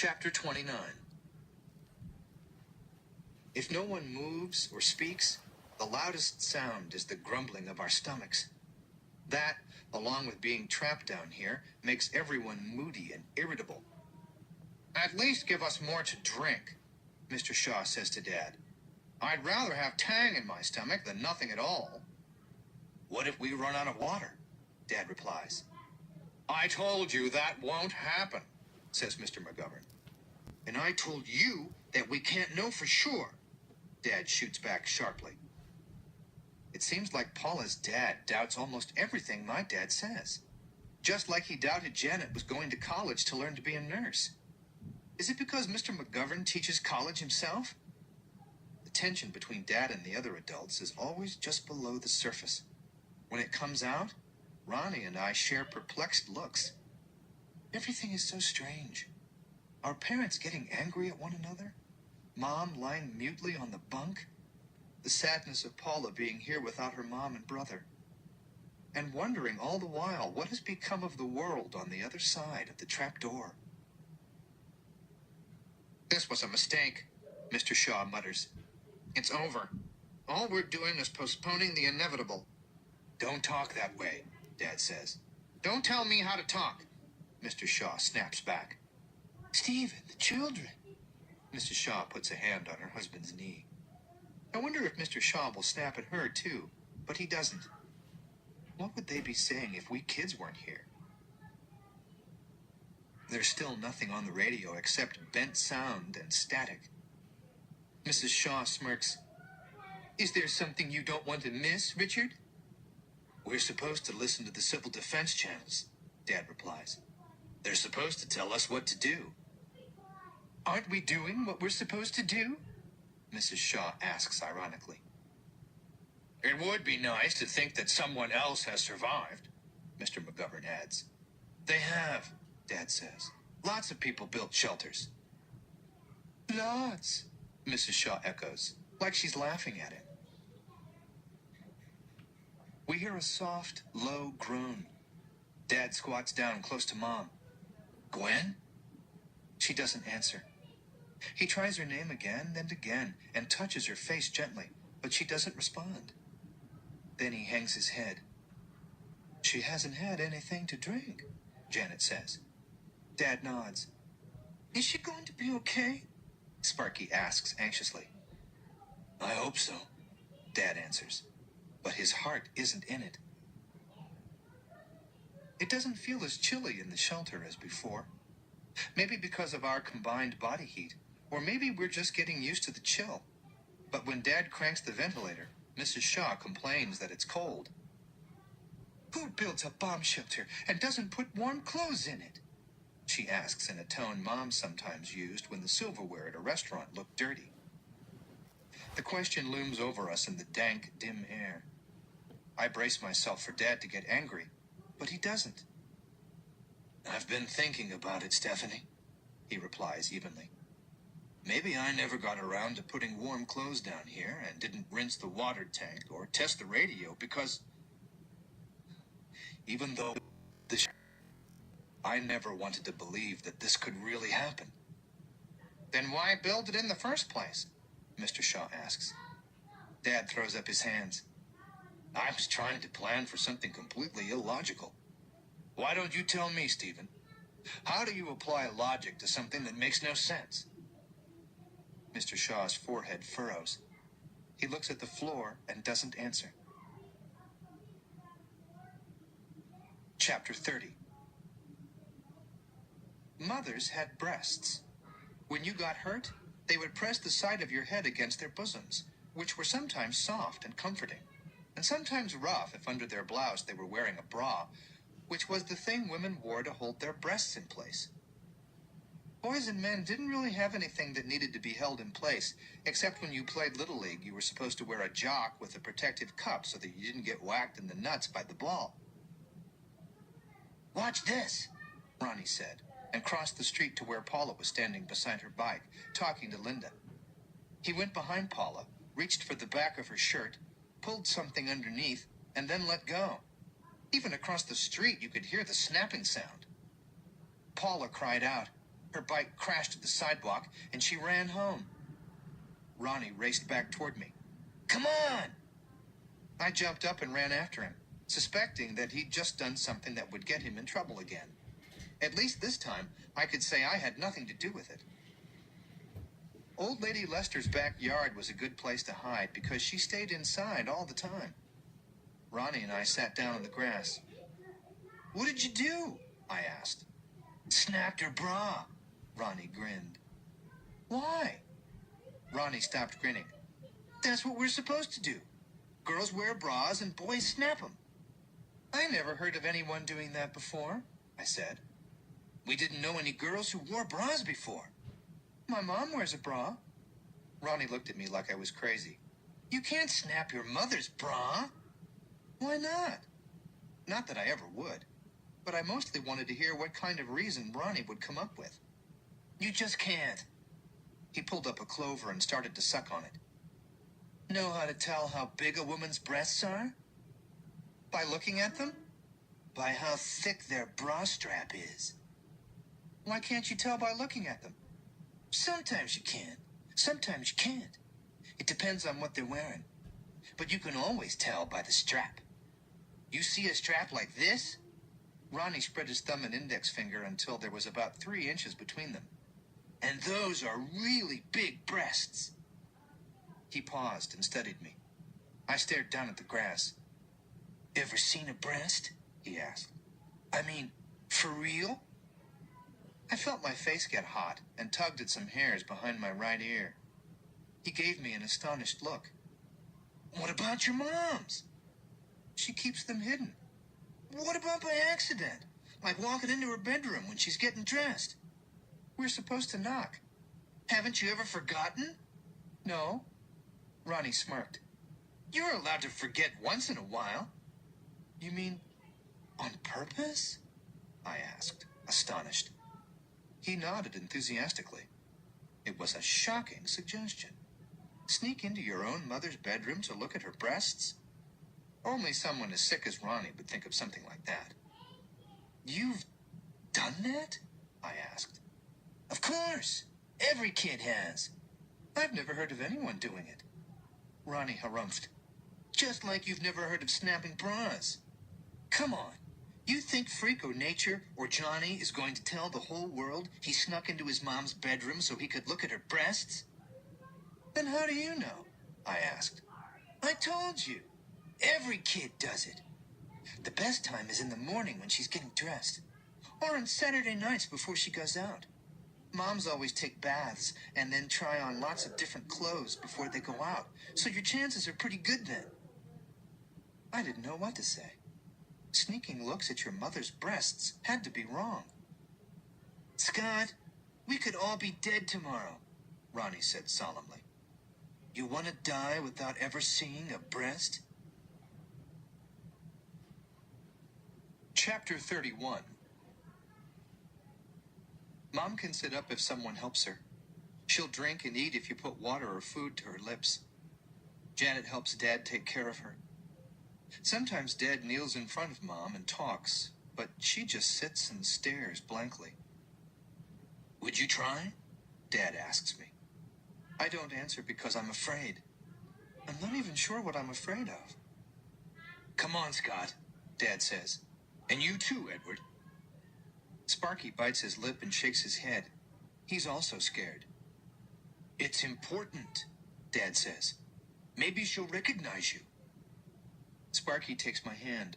Chapter 29. If no one moves or speaks, the loudest sound is the grumbling of our stomachs. That, along with being trapped down here, makes everyone moody and irritable. At least give us more to drink, Mr. Shaw says to Dad. I'd rather have tang in my stomach than nothing at all. What if we run out of water? Dad replies. I told you that won't happen, says Mr. McGovern. And I told you that we can't know for sure, Dad shoots back sharply. It seems like Paula's dad doubts almost everything my dad says. Just like he doubted Janet was going to college to learn to be a nurse. Is it because Mr. McGovern teaches college himself? The tension between Dad and the other adults is always just below the surface. When it comes out, Ronnie and I share perplexed looks. Everything is so strange. Are parents getting angry at one another? Mom lying mutely on the bunk? The sadness of Paula being here without her mom and brother. And wondering all the while what has become of the world on the other side of the trap door. This was a mistake, Mr. Shaw mutters. It's over. All we're doing is postponing the inevitable. Don't talk that way, Dad says. Don't tell me how to talk, Mr. Shaw snaps back. Stephen, the children. Mrs. Shaw puts a hand on her husband's knee. I wonder if Mr. Shaw will snap at her, too, but he doesn't. What would they be saying if we kids weren't here? There's still nothing on the radio except bent sound and static. Mrs. Shaw smirks. Is there something you don't want to miss, Richard? We're supposed to listen to the civil defense channels, Dad replies. They're supposed to tell us what to do. Aren't we doing what we're supposed to do? Mrs. Shaw asks ironically. It would be nice to think that someone else has survived, Mr. McGovern adds. They have, Dad says. Lots of people built shelters. Lots, Mrs. Shaw echoes, like she's laughing at him. We hear a soft, low groan. Dad squats down close to Mom. Gwen? She doesn't answer. He tries her name again and again and touches her face gently, but she doesn't respond. Then he hangs his head. She hasn't had anything to drink, Janet says. Dad nods. Is she going to be okay? Sparky asks anxiously. I hope so, Dad answers, but his heart isn't in it. It doesn't feel as chilly in the shelter as before. Maybe because of our combined body heat, or maybe we're just getting used to the chill. But when Dad cranks the ventilator, Mrs. Shaw complains that it's cold. Who builds a bomb shelter and doesn't put warm clothes in it? She asks in a tone Mom sometimes used when the silverware at a restaurant looked dirty. The question looms over us in the dank, dim air. I brace myself for Dad to get angry, but he doesn't. I've been thinking about it, Stephanie, he replies evenly. Maybe I never got around to putting warm clothes down here and didn't rinse the water tank or test the radio because even though I never wanted to believe that this could really happen. Then why build it in the first place? Mr. Shaw asks. Dad throws up his hands. I was trying to plan for something completely illogical. Why don't you tell me, Stephen? How do you apply logic to something that makes no sense? Mr. Shaw's forehead furrows. He looks at the floor and doesn't answer. Chapter 30. Mothers had breasts. When you got hurt, they would press the side of your head against their bosoms, which were sometimes soft and comforting, and sometimes rough if under their blouse they were wearing a bra, which was the thing women wore to hold their breasts in place. Boys and men didn't really have anything that needed to be held in place, except when you played Little League, you were supposed to wear a jock with a protective cup so that you didn't get whacked in the nuts by the ball. Watch this, Ronnie said, and crossed the street to where Paula was standing beside her bike, talking to Linda. He went behind Paula, reached for the back of her shirt, pulled something underneath, and then let go. Even across the street, you could hear the snapping sound. Paula cried out, Her bike crashed at the sidewalk, and she ran home. Ronnie raced back toward me. Come on! I jumped up and ran after him, suspecting that he'd just done something that would get him in trouble again. At least this time, I could say I had nothing to do with it. Old Lady Lester's backyard was a good place to hide because she stayed inside all the time. Ronnie and I sat down on the grass. What did you do? I asked. Snapped her bra. Ronnie grinned. Why? Ronnie stopped grinning. That's what we're supposed to do. Girls wear bras and boys snap them. I never heard of anyone doing that before, I said. We didn't know any girls who wore bras before. My mom wears a bra. Ronnie looked at me like I was crazy. You can't snap your mother's bra. Why not? Not that I ever would, but I mostly wanted to hear what kind of reason Ronnie would come up with. You just can't. He pulled up a clover and started to suck on it. Know how to tell how big a woman's breasts are? By looking at them? By how thick their bra strap is. Why can't you tell by looking at them? Sometimes you can. Sometimes you can't. It depends on what they're wearing. But you can always tell by the strap. You see a strap like this? Ronnie spread his thumb and index finger until there was about 3 inches between them. And those are really big breasts. He paused and studied me. I stared down at the grass. Ever seen a breast? He asked. I mean, for real? I felt my face get hot and tugged at some hairs behind my right ear. He gave me an astonished look. What about your mom's? She keeps them hidden. What about by accident? Like walking into her bedroom when she's getting dressed? We're supposed to knock. Haven't you ever forgotten? No. Ronnie smirked. You're allowed to forget once in a while. You mean on purpose? I asked, astonished. He nodded enthusiastically. It was a shocking suggestion. Sneak into your own mother's bedroom to look at her breasts? Only someone as sick as Ronnie would think of something like that. You've done that? I asked. Of course. Every kid has. I've never heard of anyone doing it. Ronnie harumphed. Just like you've never heard of snapping bras. Come on. You think Freako Nature or Johnny is going to tell the whole world he snuck into his mom's bedroom so he could look at her breasts? Then how do you know? I asked. I told you. Every kid does it. The best time is in the morning when she's getting dressed. Or on Saturday nights before she goes out. Moms always take baths and then try on lots of different clothes before they go out. So your chances are pretty good then. I didn't know what to say. Sneaking looks at your mother's breasts had to be wrong. Scott, we could all be dead tomorrow, Ronnie said solemnly. You want to die without ever seeing a breast? Chapter 31. Mom can sit up if someone helps her. She'll drink and eat if you put water or food to her lips. Janet helps Dad take care of her. Sometimes Dad kneels in front of Mom and talks, but she just sits and stares blankly. Would you try? Dad asks me. I don't answer because I'm afraid. I'm not even sure what I'm afraid of. Come on, Scott, Dad says. And you too, Edward. Sparky bites his lip and shakes his head. He's also scared. It's important, Dad says. Maybe she'll recognize you. Sparky takes my hand.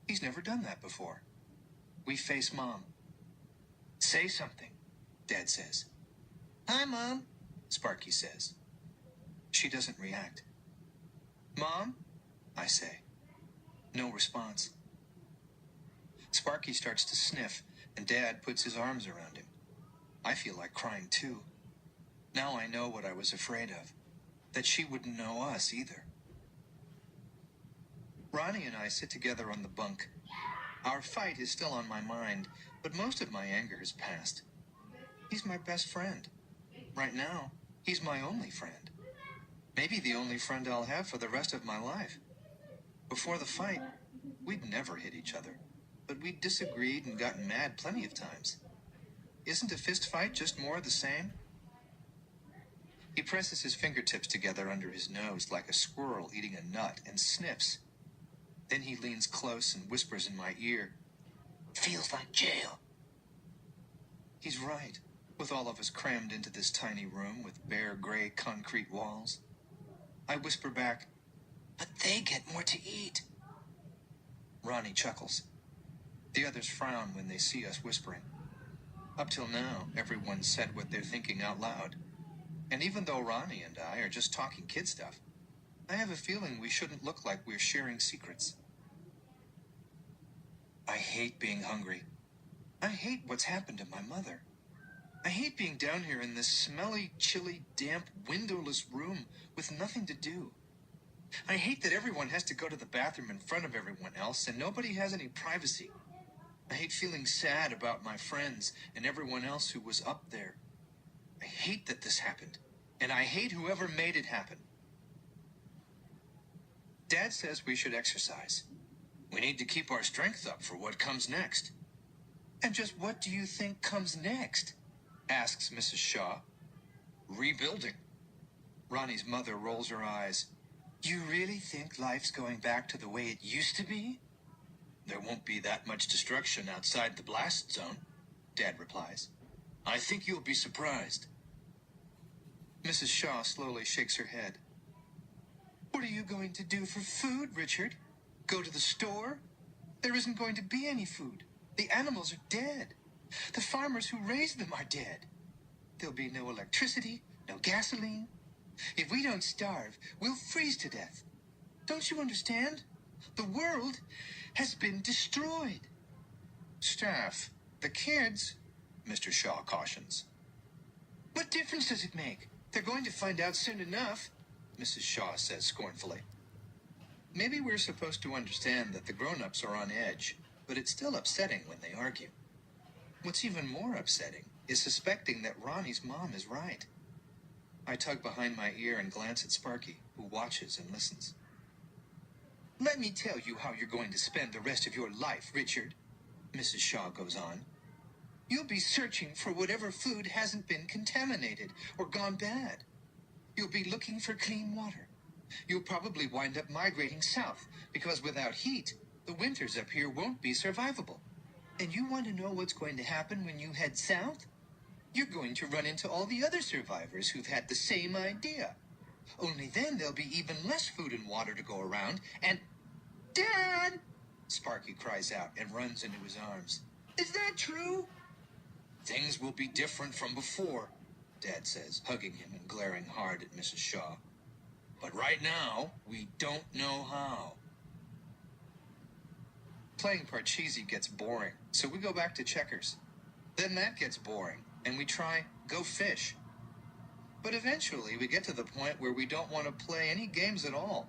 He's never done that before. We face Mom. Say something, Dad says. Hi, Mom, Sparky says. She doesn't react. Mom, I say. No response. Sparky starts to sniff, and Dad puts his arms around him. I feel like crying too. Now I know what I was afraid of, that she wouldn't know us either. Ronnie and I sit together on the bunk. Our fight is still on my mind, but most of my anger has passed. He's my best friend. Right now, he's my only friend. Maybe the only friend I'll have for the rest of my life. Before the fight, we'd never hit each other, but we'd disagreed and gotten mad plenty of times. Isn't a fist fight just more of the same? He presses his fingertips together under his nose like a squirrel eating a nut and sniffs. Then he leans close and whispers in my ear, "Feels like jail." He's right, with all of us crammed into this tiny room with bare gray concrete walls. I whisper back, "But they get more to eat." Ronnie chuckles. The others frown when they see us whispering. Up till now, everyone's said what they're thinking out loud. And even though Ronnie and I are just talking kid stuff, I have a feeling we shouldn't look like we're sharing secrets. I hate being hungry. I hate what's happened to my mother. I hate being down here in this smelly, chilly, damp, windowless room with nothing to do. I hate that everyone has to go to the bathroom in front of everyone else and nobody has any privacy. I hate feeling sad about my friends and everyone else who was up there. I hate that this happened, and I hate whoever made it happen. Dad says we should exercise. We need to keep our strength up for what comes next. And just what do you think comes next? Asks Mrs. Shaw. Rebuilding. Ronnie's mother rolls her eyes. You really think life's going back to the way it used to be? There won't be that much destruction outside the blast zone, Dad replies. I think you'll be surprised. Mrs. Shaw slowly shakes her head. What are you going to do for food, Richard? Go to the store? There isn't going to be any food. The animals are dead. The farmers who raised them are dead. There'll be no electricity, no gasoline. If we don't starve, we'll freeze to death. Don't you understand? The world has been destroyed. Staff, the kids, Mr. Shaw cautions. What difference does it make? They're going to find out soon enough, Mrs. Shaw says scornfully. Maybe we're supposed to understand that the grown-ups are on edge, but it's still upsetting when they argue. What's even more upsetting is suspecting that Ronnie's mom is right. I tug behind my ear and glance at Sparky, who watches and listens. Let me tell you how you're going to spend the rest of your life, Richard, Mrs. Shaw goes on. You'll be searching for whatever food hasn't been contaminated or gone bad. You'll be looking for clean water. You'll probably wind up migrating south, because without heat, the winters up here won't be survivable. And you want to know what's going to happen when you head south? You're going to run into all the other survivors who've had the same idea. Only then there'll be even less food and water to go around, and... Dad! Sparky cries out and runs into his arms. Is that true? Things will be different from before, Dad says, hugging him and glaring hard at Mrs. Shaw. But right now, we don't know how. Playing Parcheesi gets boring, so we go back to checkers. Then that gets boring, and we try Go Fish. But eventually, we get to the point where we don't want to play any games at all.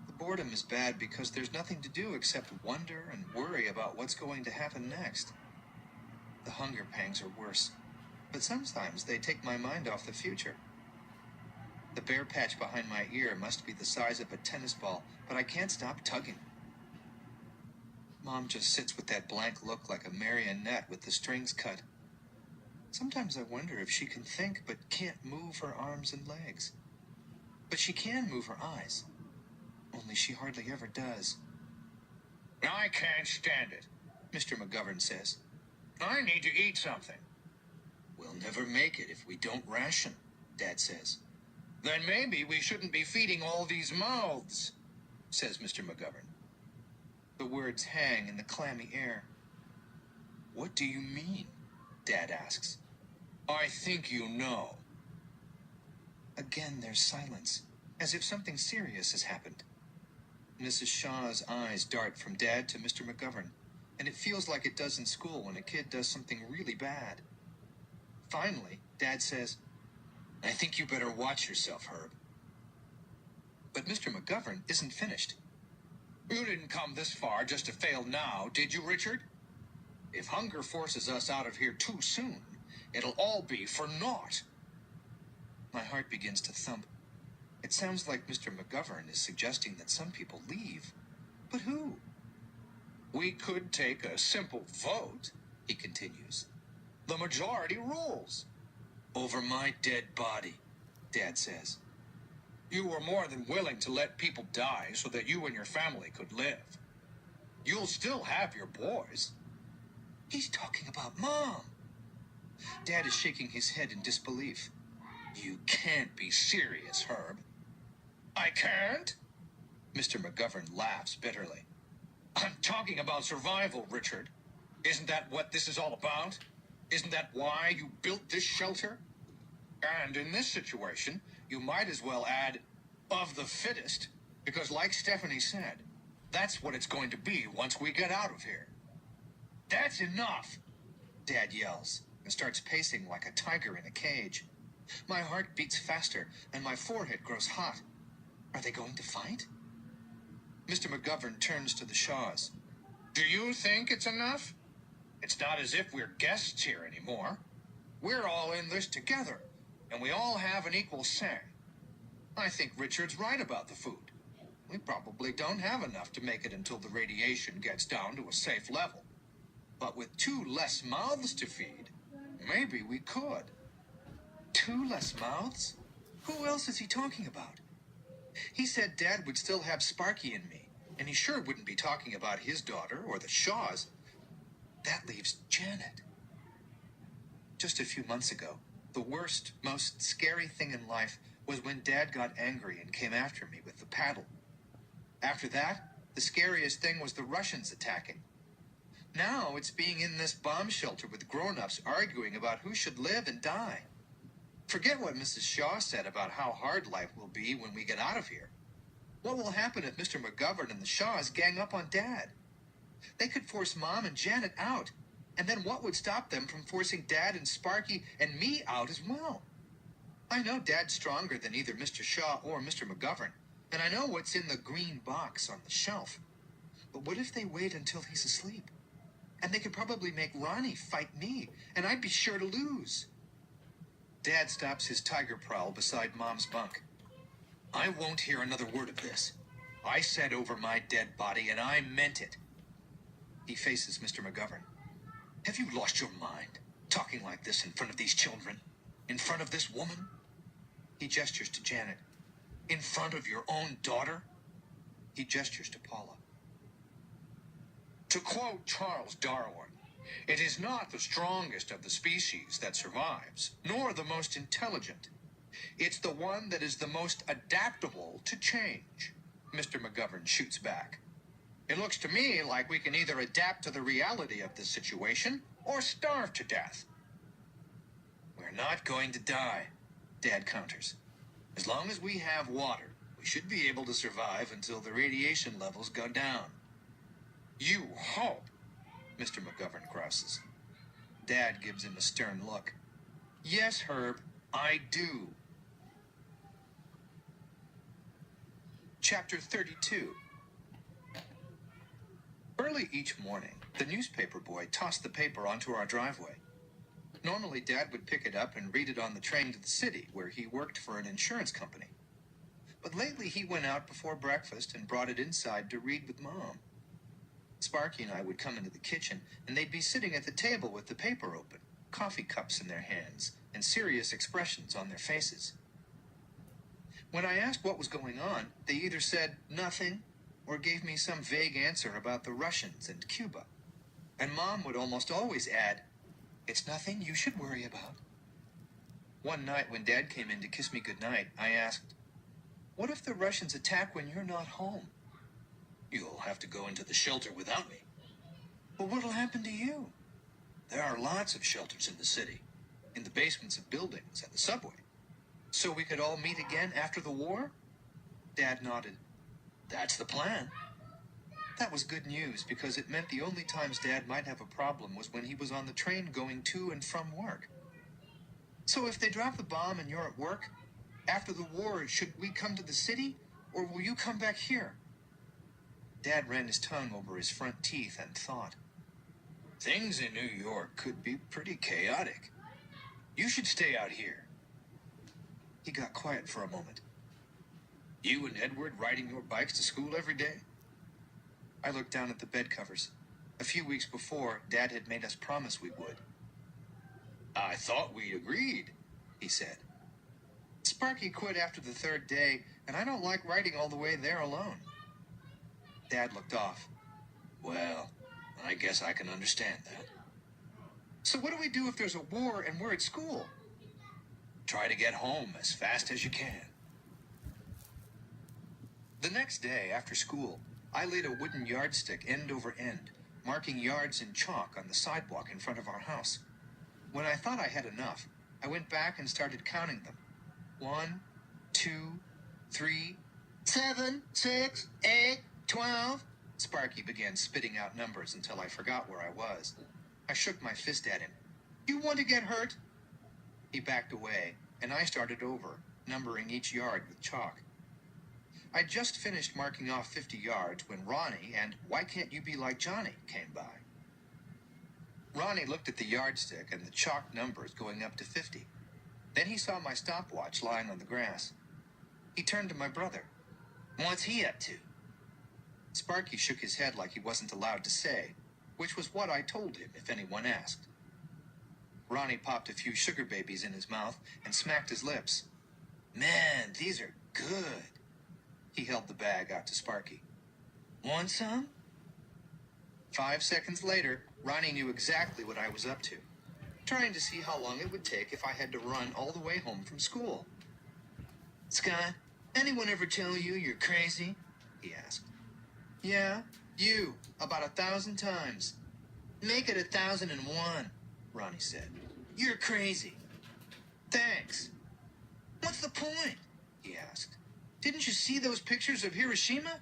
The boredom is bad because there's nothing to do except wonder and worry about what's going to happen next. The hunger pangs are worse, but sometimes they take my mind off the future. The bare patch behind my ear must be the size of a tennis ball, but I can't stop tugging. Mom just sits with that blank look like a marionette with the strings cut. Sometimes I wonder if she can think but can't move her arms and legs. But she can move her eyes. Only she hardly ever does. I can't stand it, Mr. McGovern says. I need to eat something. We'll never make it if we don't ration, Dad says. Then maybe we shouldn't be feeding all these mouths, says Mr. McGovern. The words hang in the clammy air. What do you mean? Dad asks. I think you know. Again, there's silence, as if something serious has happened. Mrs. Shaw's eyes dart from Dad to Mr. McGovern, and it feels like it does in school when a kid does something really bad. Finally, Dad says, I think you better watch yourself, Herb. But Mr. McGovern isn't finished. You didn't come this far just to fail now, did you, Richard? If hunger forces us out of here too soon, it'll all be for naught. My heart begins to thump. It sounds like Mr. McGovern is suggesting that some people leave. But who? We could take a simple vote, he continues. The majority rules. Over my dead body, Dad says. You were more than willing to let people die so that you and your family could live. You'll still have your boys. He's talking about Mom. Dad is shaking his head in disbelief. You can't be serious, Herb. I can't? Mr. McGovern laughs bitterly. I'm talking about survival, Richard. Isn't that what this is all about? Isn't that why you built this shelter? And in this situation, you might as well add, of the fittest, because like Stephanie said, that's what it's going to be once we get out of here. That's enough, Dad yells and starts pacing like a tiger in a cage. My heart beats faster and my forehead grows hot. Are they going to fight? Mr. McGovern turns to the Shaws. Do you think it's enough? It's not as if we're guests here anymore. We're all in this together, and we all have an equal say. I think Richard's right about the food. We probably don't have enough to make it until the radiation gets down to a safe level. But with 2 less mouths to feed, maybe we could. 2 less mouths? Who else is he talking about? He said Dad would still have Sparky and me, and he sure wouldn't be talking about his daughter or the Shaws. That leaves Janet. Just a few months ago, the worst, most scary thing in life was when Dad got angry and came after me with the paddle. After that, the scariest thing was the Russians attacking. Now it's being in this bomb shelter with grown-ups arguing about who should live and die. Forget what Mrs. Shaw said about how hard life will be when we get out of here. What will happen if Mr. McGovern and the Shaws gang up on Dad? They could force Mom and Janet out, and then what would stop them from forcing Dad and Sparky and me out as well? I know Dad's stronger than either Mr. Shaw or Mr. McGovern, and I know what's in the green box on the shelf. But what if they wait until he's asleep? And they could probably make Ronnie fight me, and I'd be sure to lose. Dad stops his tiger prowl beside Mom's bunk. I won't hear another word of this. I said over my dead body, and I meant it. He faces Mr. McGovern. Have you lost your mind, talking like this in front of these children? In front of this woman? He gestures to Janet. In front of your own daughter? He gestures to Paula. To quote Charles Darwin, it is not the strongest of the species that survives, nor the most intelligent. It's the one that is the most adaptable to change, Mr. McGovern shoots back. It looks to me like we can either adapt to the reality of this situation or starve to death. We're not going to die, Dad counters. As long as we have water, we should be able to survive until the radiation levels go down. You hope, Mr. McGovern grouses. Dad gives him a stern look. Yes, Herb, I do. Chapter 32. Early each morning, the newspaper boy tossed the paper onto our driveway. Normally, Dad would pick it up and read it on the train to the city, where he worked for an insurance company. But lately, he went out before breakfast and brought it inside to read with Mom. Sparky and I would come into the kitchen, and they'd be sitting at the table with the paper open, coffee cups in their hands, and serious expressions on their faces. When I asked what was going on, they either said nothing or gave me some vague answer about the Russians and Cuba. And Mom would almost always add, "It's nothing you should worry about." One night when Dad came in to kiss me goodnight, I asked, "What if the Russians attack when you're not home?" "You'll have to go into the shelter without me." "But what'll happen to you?" "There are lots of shelters in the city, in the basements of buildings and the subway." "So we could all meet again after the war?" Dad nodded. "That's the plan." That was good news, because it meant the only times Dad might have a problem was when he was on the train going to and from work. "So if they drop the bomb and you're at work, after the war, should we come to the city, or will you come back here?" Dad ran his tongue over his front teeth and thought. "Things in New York could be pretty chaotic. You should stay out here." He got quiet for a moment. "You and Edward riding your bikes to school every day?" I looked down at the bed covers. A few weeks before, Dad had made us promise we would. I thought we'd agreed, he said. Sparky quit after the third day, and I don't like riding all the way there alone. Dad looked off. Well, I guess I can understand that. So what do we do if there's a war and we're at school? Try to get home as fast as you can. The next day, after school, I laid a wooden yardstick end over end, marking yards in chalk on the sidewalk in front of our house. When I thought I had enough, I went back and started counting them. 1, 2, 3, 7, 6, 8, 12. Sparky began spitting out numbers until I forgot where I was. I shook my fist at him. You want to get hurt? He backed away, and I started over, numbering each yard with chalk. I'd just finished marking off 50 yards when Ronnie and Why Can't You Be Like Johnny came by. Ronnie looked at the yardstick and the chalk numbers going up to 50. Then he saw my stopwatch lying on the grass. He turned to my brother. What's he up to? Sparky shook his head like he wasn't allowed to say, which was what I told him if anyone asked. Ronnie popped a few sugar babies in his mouth and smacked his lips. Man, these are good. He held the bag out to Sparky. Want some? 5 seconds later, Ronnie knew exactly what I was up to, trying to see how long it would take if I had to run all the way home from school. Scott, anyone ever tell you you're crazy? He asked. Yeah, you, about 1,000 times. Make it 1,001, Ronnie said. You're crazy. Thanks. What's the point? He asked. Didn't you see those pictures of Hiroshima?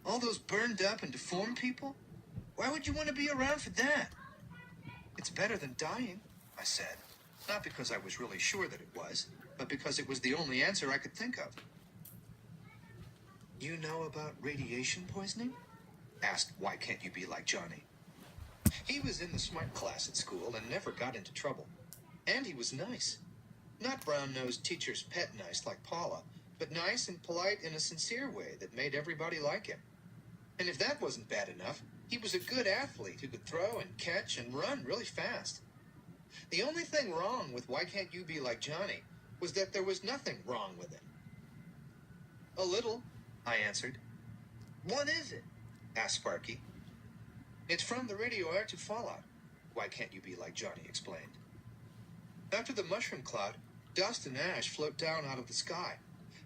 All those burned up and deformed people? Why would you want to be around for that? It's better than dying, I said. Not because I was really sure that it was, but because it was the only answer I could think of. You know about radiation poisoning? Asked Why Can't You Be Like Johnny. He was in the smart class at school and never got into trouble. And he was nice. Not brown-nosed teacher's pet nice like Paula, but nice and polite in a sincere way that made everybody like him. And if that wasn't bad enough, he was a good athlete who could throw and catch and run really fast. The only thing wrong with Why Can't You Be Like Johnny was that there was nothing wrong with him. A little, I answered. What is it? Asked Sparky. It's from the radioactive fallout. Why Can't You Be Like Johnny explained. After the mushroom cloud, dust and ash float down out of the sky,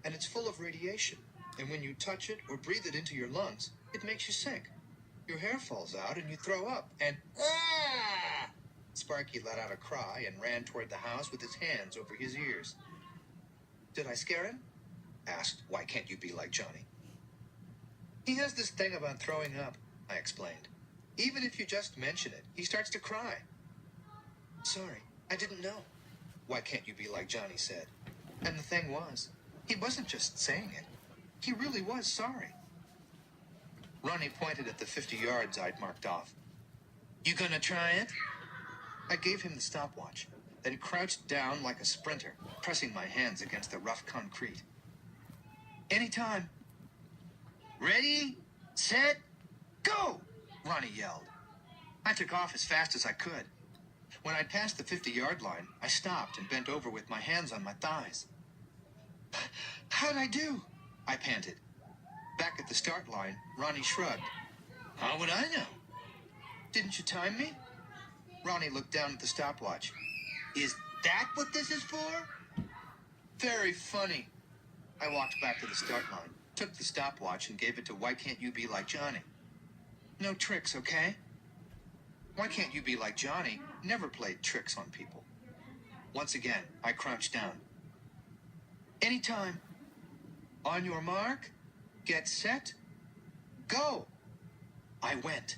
and it's full of radiation. And when you touch it or breathe it into your lungs, it makes you sick. Your hair falls out and you throw up, and ah! Sparky let out a cry and ran toward the house with his hands over his ears. Did I scare him? Asked Why Can't You Be Like Johnny. He has this thing about throwing up, I explained. Even if you just mention it, he starts to cry. Sorry, I didn't know. Why Can't You Be Like Johnny said. And the thing was, he wasn't just saying it. He really was sorry. Ronnie pointed at the 50 yards I'd marked off. You gonna try it? I gave him the stopwatch, then crouched down like a sprinter, pressing my hands against the rough concrete. Anytime. Ready, set, go! Ronnie yelled. I took off as fast as I could. When I'd passed the 50-yard line, I stopped and bent over with my hands on my thighs. How'd I do? I panted. Back at the start line, Ronnie shrugged. How would I know? Didn't you time me? Ronnie looked down at the stopwatch. Is that what this is for? Very funny. I walked back to the start line, took the stopwatch, and gave it to Why Can't You Be Like Johnny. No tricks, okay? Why Can't You Be Like Johnny never played tricks on people. Once again, I crouched down. Anytime. On your mark, get set, go. I went.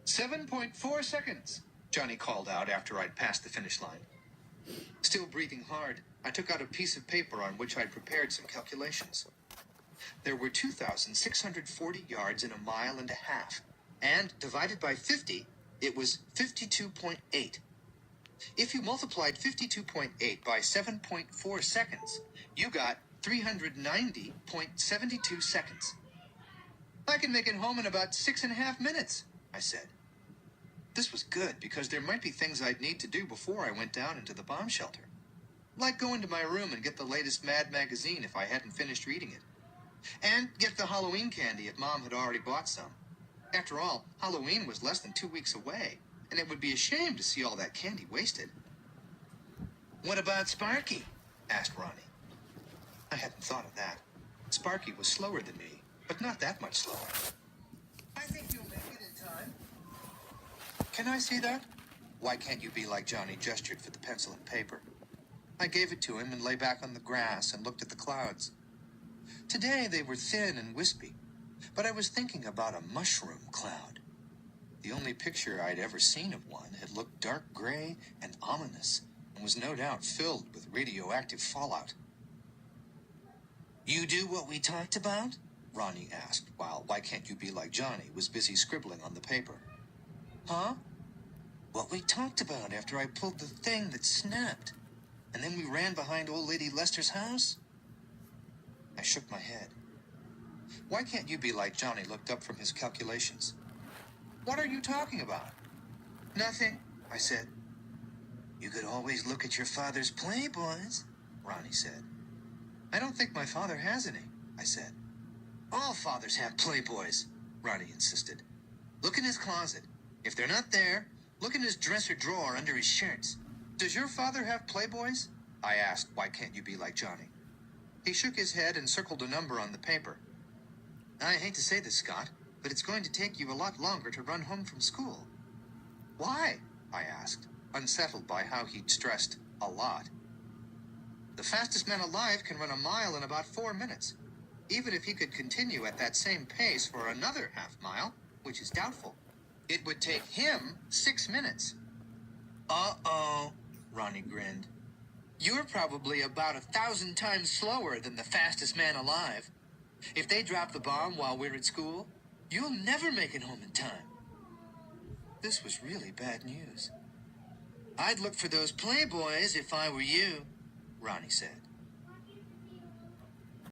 7.4 seconds, Johnny called out after I'd passed the finish line. Still breathing hard, I took out a piece of paper on which I'd prepared some calculations. There were 2,640 yards in a mile and a half, and divided by 50, it was 52.8. If you multiplied 52.8 by 7.4 seconds, you got 390.72 seconds. I can make it home in about 6.5 minutes, I said. This was good because there might be things I'd need to do before I went down into the bomb shelter. Like go into my room and get the latest Mad magazine if I hadn't finished reading it. And get the Halloween candy if Mom had already bought some. After all, Halloween was less than 2 weeks away, and it would be a shame to see all that candy wasted. What about Sparky? Asked Ronnie. I hadn't thought of that. Sparky was slower than me, but not that much slower. I think you'll make it in time. Can I see that? Why can't you be like Johnny gestured for the pencil and paper? I gave it to him and lay back on the grass and looked at the clouds. Today they were thin and wispy, but I was thinking about a mushroom cloud. The only picture I'd ever seen of one had looked dark gray and ominous and was no doubt filled with radioactive fallout. You do what we talked about? Ronnie asked, while Why Can't You Be Like Johnny was busy scribbling on the paper. Huh? What we talked about after I pulled the thing that snapped. And then we ran behind old lady Lester's house? I shook my head. Why Can't You Be Like Johnny looked up from his calculations. What are you talking about? Nothing, I said. You could always look at your father's Playboys, Ronnie said. I don't think my father has any, I said. All fathers have Playboys, Ronnie insisted. Look in his closet. If they're not there, look in his dresser drawer under his shirts. Does your father have Playboys? I asked, Why Can't You Be Like Johnny? He shook his head and circled a number on the paper. I hate to say this, Scott, but it's going to take you a lot longer to run home from school. Why? I asked, unsettled by how he'd stressed a lot. The fastest man alive can run a mile in about 4 minutes. Even if he could continue at that same pace for another half mile, which is doubtful, it would take him 6 minutes. Uh-oh, Ronnie grinned. You're probably about 1,000 times slower than the fastest man alive. If they drop the bomb while we're at school, you'll never make it home in time. This was really bad news. I'd look for those Playboys if I were you, Ronnie said.